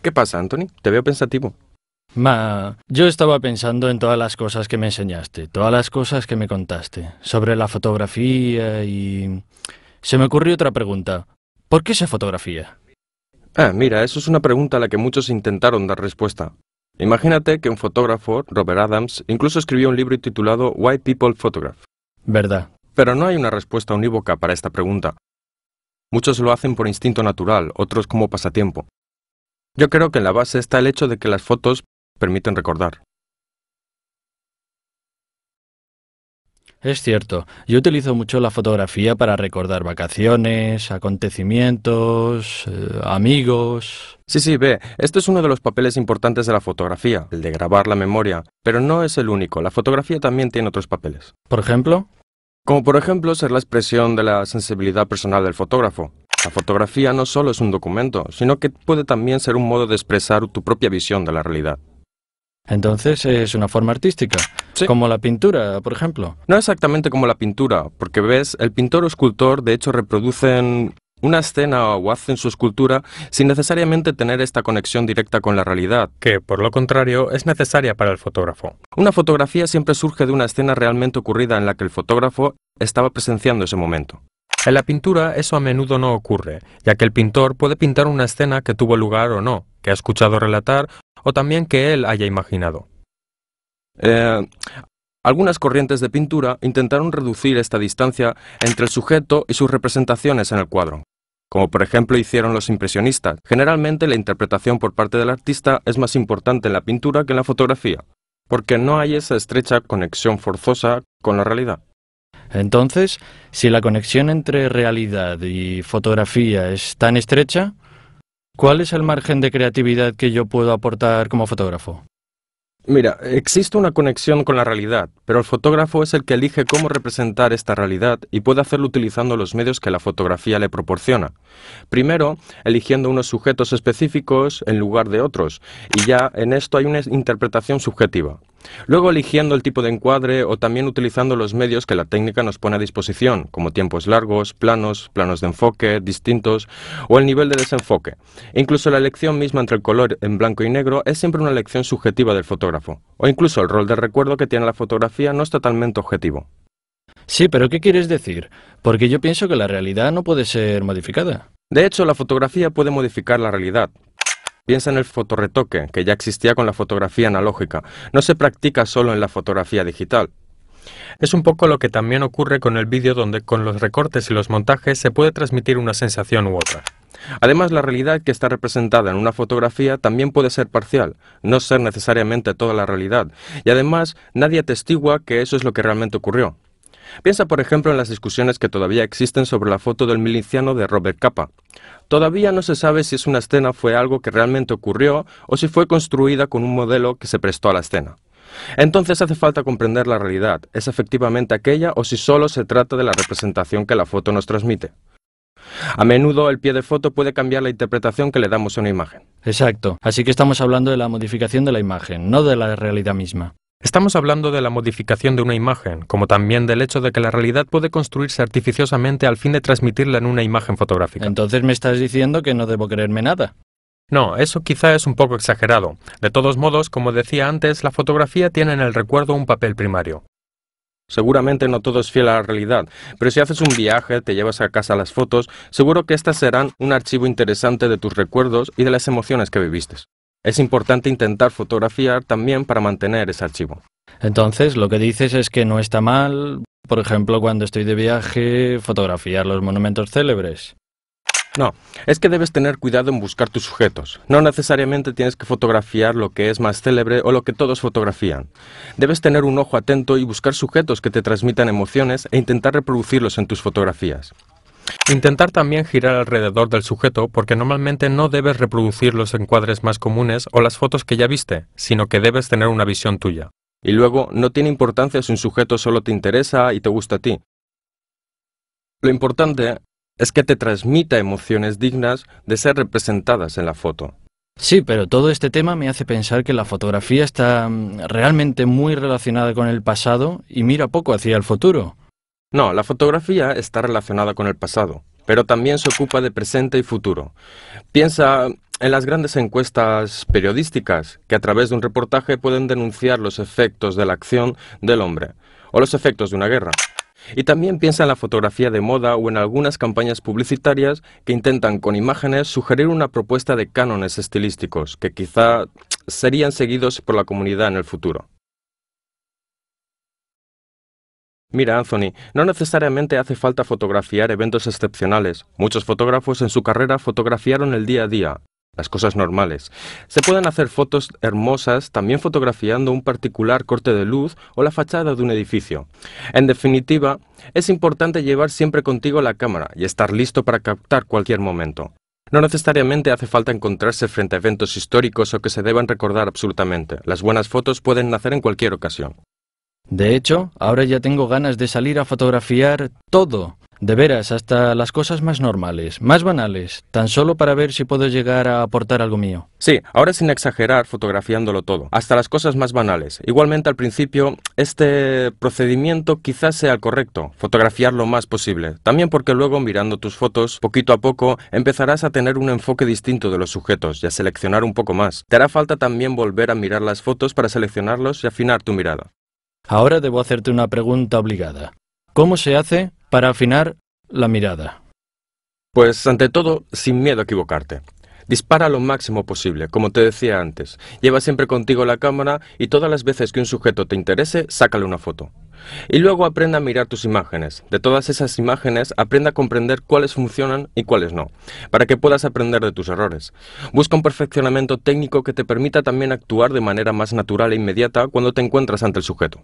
¿Qué pasa, Anthony? Te veo pensativo. Yo estaba pensando en todas las cosas que me enseñaste, todas las cosas que me contaste, sobre la fotografía y... Se me ocurrió otra pregunta. ¿Por qué se fotografía? Mira, eso es una pregunta a la que muchos intentaron dar respuesta. Imagínate que un fotógrafo, Robert Adams, incluso escribió un libro titulado Why People Photograph. ¿Verdad? Pero no hay una respuesta unívoca para esta pregunta. Muchos lo hacen por instinto natural, otros como pasatiempo. Yo creo que en la base está el hecho de que las fotos permiten recordar. Es cierto, yo utilizo mucho la fotografía para recordar vacaciones, acontecimientos, amigos... Sí, ve, este es uno de los papeles importantes de la fotografía, el de grabar la memoria, pero no es el único, la fotografía también tiene otros papeles. ¿Por ejemplo? Como por ejemplo ser la expresión de la sensibilidad personal del fotógrafo. La fotografía no solo es un documento, sino que puede también ser un modo de expresar tu propia visión de la realidad. Entonces es una forma artística, Sí. como la pintura, por ejemplo. No exactamente como la pintura, porque ves, el pintor o escultor de hecho reproducen una escena o hacen su escultura sin necesariamente tener esta conexión directa con la realidad, que por lo contrario es necesaria para el fotógrafo. Una fotografía siempre surge de una escena realmente ocurrida en la que el fotógrafo estaba presenciando ese momento. En la pintura eso a menudo no ocurre, ya que el pintor puede pintar una escena que tuvo lugar o no, que ha escuchado relatar o también que él haya imaginado. Algunas corrientes de pintura intentaron reducir esta distancia entre el sujeto y sus representaciones en el cuadro, como por ejemplo hicieron los impresionistas. Generalmente la interpretación por parte del artista es más importante en la pintura que en la fotografía, porque no hay esa estrecha conexión forzosa con la realidad. Entonces, si la conexión entre realidad y fotografía es tan estrecha, ¿cuál es el margen de creatividad que yo puedo aportar como fotógrafo? Mira, existe una conexión con la realidad, pero el fotógrafo es el que elige cómo representar esta realidad y puede hacerlo utilizando los medios que la fotografía le proporciona. Primero, eligiendo unos sujetos específicos en lugar de otros, y ya en esto hay una interpretación subjetiva. Luego eligiendo el tipo de encuadre o también utilizando los medios que la técnica nos pone a disposición, como tiempos largos, planos de enfoque distintos o el nivel de desenfoque. Incluso la elección misma entre el color en blanco y negro es siempre una elección subjetiva del fotógrafo, o incluso el rol de recuerdo que tiene la fotografía no es totalmente objetivo. Sí, pero ¿qué quieres decir? Porque yo pienso que la realidad no puede ser modificada. De hecho, la fotografía puede modificar la realidad. Piensa en el fotorretoque, que ya existía con la fotografía analógica. No se practica solo en la fotografía digital. Es un poco lo que también ocurre con el vídeo, donde con los recortes y los montajes se puede transmitir una sensación u otra. Además, la realidad que está representada en una fotografía también puede ser parcial, no ser necesariamente toda la realidad. Y además, nadie atestigua que eso es lo que realmente ocurrió. Piensa, por ejemplo, en las discusiones que todavía existen sobre la foto del miliciano de Robert Capa. Todavía no se sabe si una escena fue algo que realmente ocurrió o si fue construida con un modelo que se prestó a la escena. Entonces hace falta comprender la realidad, ¿es efectivamente aquella o si solo se trata de la representación que la foto nos transmite? A menudo el pie de foto puede cambiar la interpretación que le damos a una imagen. Exacto, así que estamos hablando de la modificación de la imagen, no de la realidad misma. Estamos hablando de la modificación de una imagen, como también del hecho de que la realidad puede construirse artificiosamente al fin de transmitirla en una imagen fotográfica. Entonces me estás diciendo que no debo creerme nada. No, eso quizá es un poco exagerado. De todos modos, como decía antes, la fotografía tiene en el recuerdo un papel primario. Seguramente no todo es fiel a la realidad, pero si haces un viaje, te llevas a casa las fotos, seguro que estas serán un archivo interesante de tus recuerdos y de las emociones que viviste. Es importante intentar fotografiar también para mantener ese archivo. Entonces, lo que dices es que no está mal, por ejemplo, cuando estoy de viaje, fotografiar los monumentos célebres. No, es que debes tener cuidado en buscar tus sujetos. No necesariamente tienes que fotografiar lo que es más célebre o lo que todos fotografían. Debes tener un ojo atento y buscar sujetos que te transmitan emociones e intentar reproducirlos en tus fotografías. Intentar también girar alrededor del sujeto, porque normalmente no debes reproducir los encuadres más comunes o las fotos que ya viste, sino que debes tener una visión tuya. Y luego, no tiene importancia si un sujeto solo te interesa y te gusta a ti. Lo importante es que te transmita emociones dignas de ser representadas en la foto. Sí, pero todo este tema me hace pensar que la fotografía está realmente muy relacionada con el pasado y mira poco hacia el futuro. No, la fotografía está relacionada con el pasado, pero también se ocupa de presente y futuro. Piensa en las grandes encuestas periodísticas, que a través de un reportaje pueden denunciar los efectos de la acción del hombre, o los efectos de una guerra. Y también piensa en la fotografía de moda o en algunas campañas publicitarias que intentan con imágenes sugerir una propuesta de cánones estilísticos, que quizá serían seguidos por la comunidad en el futuro. Mira, Anthony, no necesariamente hace falta fotografiar eventos excepcionales. Muchos fotógrafos en su carrera fotografiaron el día a día, las cosas normales. Se pueden hacer fotos hermosas también fotografiando un particular corte de luz o la fachada de un edificio. En definitiva, es importante llevar siempre contigo la cámara y estar listo para captar cualquier momento. No necesariamente hace falta encontrarse frente a eventos históricos o que se deban recordar absolutamente. Las buenas fotos pueden nacer en cualquier ocasión. De hecho, ahora ya tengo ganas de salir a fotografiar todo. De veras, hasta las cosas más normales, más banales, tan solo para ver si puedo llegar a aportar algo mío. Sí, ahora sin exagerar, fotografiándolo todo, hasta las cosas más banales. Igualmente al principio, este procedimiento quizás sea el correcto, fotografiar lo más posible. También porque luego, mirando tus fotos, poquito a poco, empezarás a tener un enfoque distinto de los sujetos y a seleccionar un poco más. Te hará falta también volver a mirar las fotos para seleccionarlos y afinar tu mirada. Ahora debo hacerte una pregunta obligada. ¿Cómo se hace para afinar la mirada? Pues ante todo, sin miedo a equivocarte. Dispara lo máximo posible, como te decía antes. Lleva siempre contigo la cámara y todas las veces que un sujeto te interese, sácale una foto. Y luego aprenda a mirar tus imágenes. De todas esas imágenes, aprenda a comprender cuáles funcionan y cuáles no, para que puedas aprender de tus errores. Busca un perfeccionamiento técnico que te permita también actuar de manera más natural e inmediata cuando te encuentras ante el sujeto.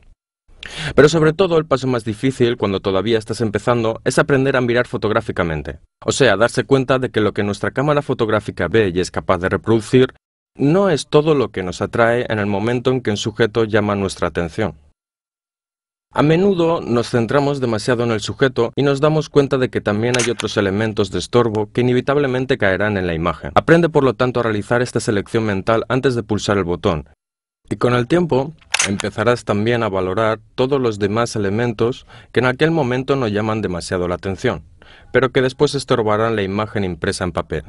Pero sobre todo el paso más difícil, cuando todavía estás empezando, es aprender a mirar fotográficamente. O sea, darse cuenta de que lo que nuestra cámara fotográfica ve y es capaz de reproducir, no es todo lo que nos atrae en el momento en que un sujeto llama nuestra atención. A menudo nos centramos demasiado en el sujeto y nos damos cuenta de que también hay otros elementos de estorbo que inevitablemente caerán en la imagen. Aprende por lo tanto a realizar esta selección mental antes de pulsar el botón. Y con el tiempo, empezarás también a valorar todos los demás elementos que en aquel momento no llaman demasiado la atención, pero que después estorbarán la imagen impresa en papel.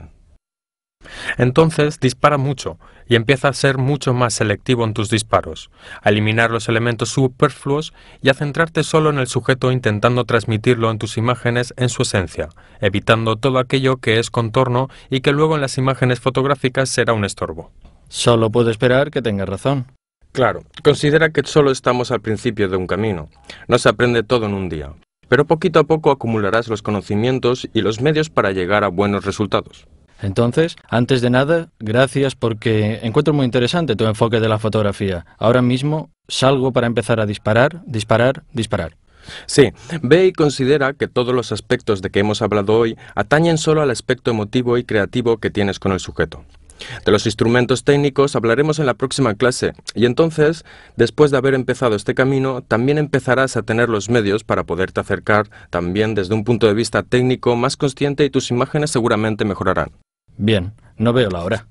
Entonces, dispara mucho y empieza a ser mucho más selectivo en tus disparos, a eliminar los elementos superfluos y a centrarte solo en el sujeto intentando transmitirlo en tus imágenes en su esencia, evitando todo aquello que es contorno y que luego en las imágenes fotográficas será un estorbo. Solo puedo esperar que tengas razón. Claro, considera que solo estamos al principio de un camino. No se aprende todo en un día, pero poquito a poco acumularás los conocimientos y los medios para llegar a buenos resultados. Entonces, antes de nada, gracias porque encuentro muy interesante tu enfoque de la fotografía. Ahora mismo salgo para empezar a disparar. Sí, ve y considera que todos los aspectos de que hemos hablado hoy atañen solo al aspecto emotivo y creativo que tienes con el sujeto. De los instrumentos técnicos hablaremos en la próxima clase y entonces, después de haber empezado este camino, también empezarás a tener los medios para poderte acercar también desde un punto de vista técnico más consciente y tus imágenes seguramente mejorarán. Bien, no veo la hora.